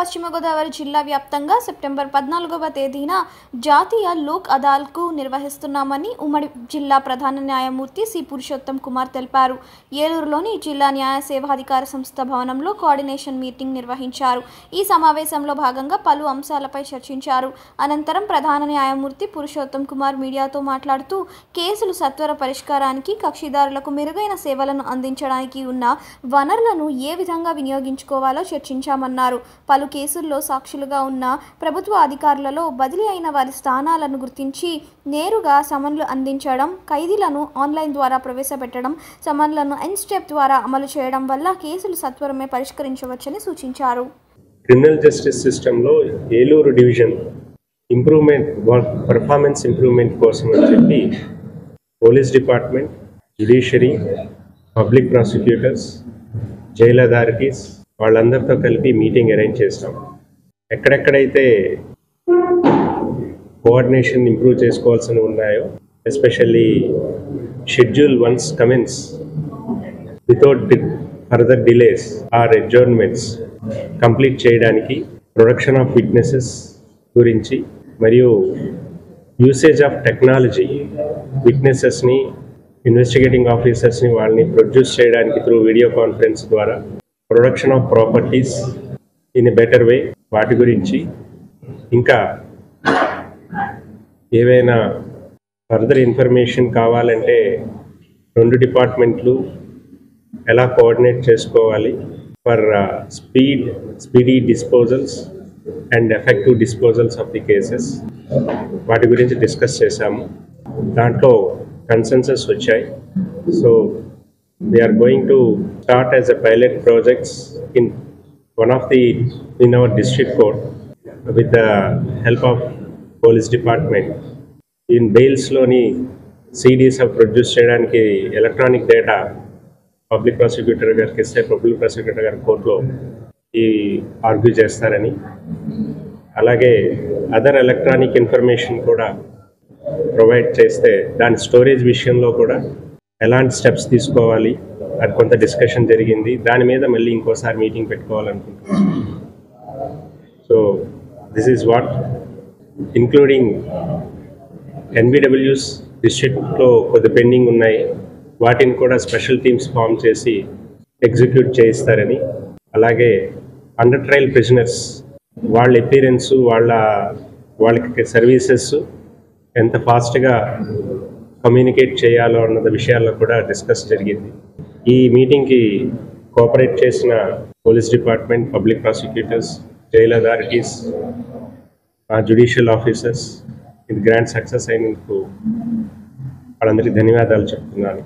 పశ్చిమ గోదావరి జిల్లా వ్యాప్తంగా సెప్టెంబర్ 14వ తేదీన జాతీయ లోక్ అదాలత్కు నిర్వహిస్తున్నామని ఉమ్మడి జిల్లా ప్రధాన న్యాయమూర్తి సి పురుషోత్తం కుమార్ తెలిపారు. ఏలూరులోని జిల్లా న్యాయ సేవాధికార సంస్థ భవనంలో కోఆర్డినేషన్ మీటింగ్ నిర్వహించారు. ఈ సమావేశంలో భాగంగా పలు అంశాలపై చర్చించారు. అనంతరం ప్రధాన న్యాయమూర్తి పురుషోత్తం కుమార్ మీడియాతో మాట్లాడుతూ కేసులు సత్వర పరిష్కారానికి, కక్షిదారులకు మెరుగైన సేవలను అందించడానికి ఉన్న వనరులను ఏ విధంగా వినియోగించుకోవాలో చర్చించామన్నారు. పలు కేసుల్లో సాక్షులుగా ఉన్న ప్రభుత్వ అధికారులలో బదిలీ అయిన వారి స్థానాలను గుర్తించి నేరుగా సమన్లు అందించడం, ఖైదీలను ఆన్లైన్ ద్వారా ప్రవేశపెట్టడం, సమన్లను ఎన్స్టెప్ ద్వారా అమలు చేయడం వల్ల కేసులు సత్వరమే పరిష్కరించవచ్చని సూచించారు. క్రిమినల్ జస్టిస్ సిస్టంలో Eluru division improvement performance improvement కోసం అని చెప్పి police department, judiciary, public prosecutors, jail authorities వాళ్ళందరితో కలిపి మీటింగ్ అరేంజ్ చేస్తాం. ఎక్కడెక్కడైతే కోఆర్డినేషన్ ఇంప్రూవ్ చేసుకోవాల్సినవి ఉన్నాయో, especially schedule once commences without further delays or adjournments complete చేయడానికి, ప్రొడక్షన్ ఆఫ్ విట్నెసెస్ గురించి మరియు యూసేజ్ ఆఫ్ టెక్నాలజీ విట్నెసెస్ని, ఇన్వెస్టిగేటింగ్ ఆఫీసర్స్ని వాళ్ళని ప్రొడ్యూస్ చేయడానికి త్రూ వీడియో కాన్ఫరెన్స్ ద్వారా, production of properties in a better way వాటి గురించి, ఇంకా ఏవైనా ఫర్దర్ ఇన్ఫర్మేషన్ కావాలంటే రెండు డిపార్ట్మెంట్లు ఎలా కోఆర్డినేట్ చేసుకోవాలి for speedy disposals and effective disposals of the cases వాటి గురించి డిస్కస్ చేశాము. దాంట్లో కన్సెన్సస్ వచ్చాయి. So we are going to start as a pilot projects in our district court with the help of police department. In bails loni CDs have produced cheyadaniki electronic data public prosecutor gariki iste public prosecutor garu court lo ee argue chestarani, alage other electronic information kuda provide cheste dani storage vishayamlo kuda ఎలాంటి steps తీసుకోవాలి అది కొంత discussion జరిగింది. దాని మీద మళ్ళీ ఇంకోసారి meeting పెట్టుకోవాలనుకుంటున్నాం. So this is what including NBWs డిస్ట్రిక్ట్లో కొద్ది పెండింగ్ ఉన్నాయి, వాటిని కూడా స్పెషల్ టీమ్స్ ఫామ్ చేసి ఎగ్జిక్యూట్ చేయిస్తారని, అలాగే అండర్ ట్రయల్ ప్రిజనర్స్ వాళ్ళ అపీరెన్సు, వాళ్ళకి సర్వీసెస్ ఎంత ఫాస్ట్గా కమ్యూనికేట్ చేయాలో అన్న విషయాల్లో కూడా డిస్కస్ జరిగింది. ఈ మీటింగ్కి కోఆపరేట్ చేసిన police department, public prosecutors, jail authorities, judicial officers ఇది గ్రాండ్ సక్సెస్ అయినందుకు వాళ్ళందరికీ ధన్యవాదాలు చెప్తున్నాను.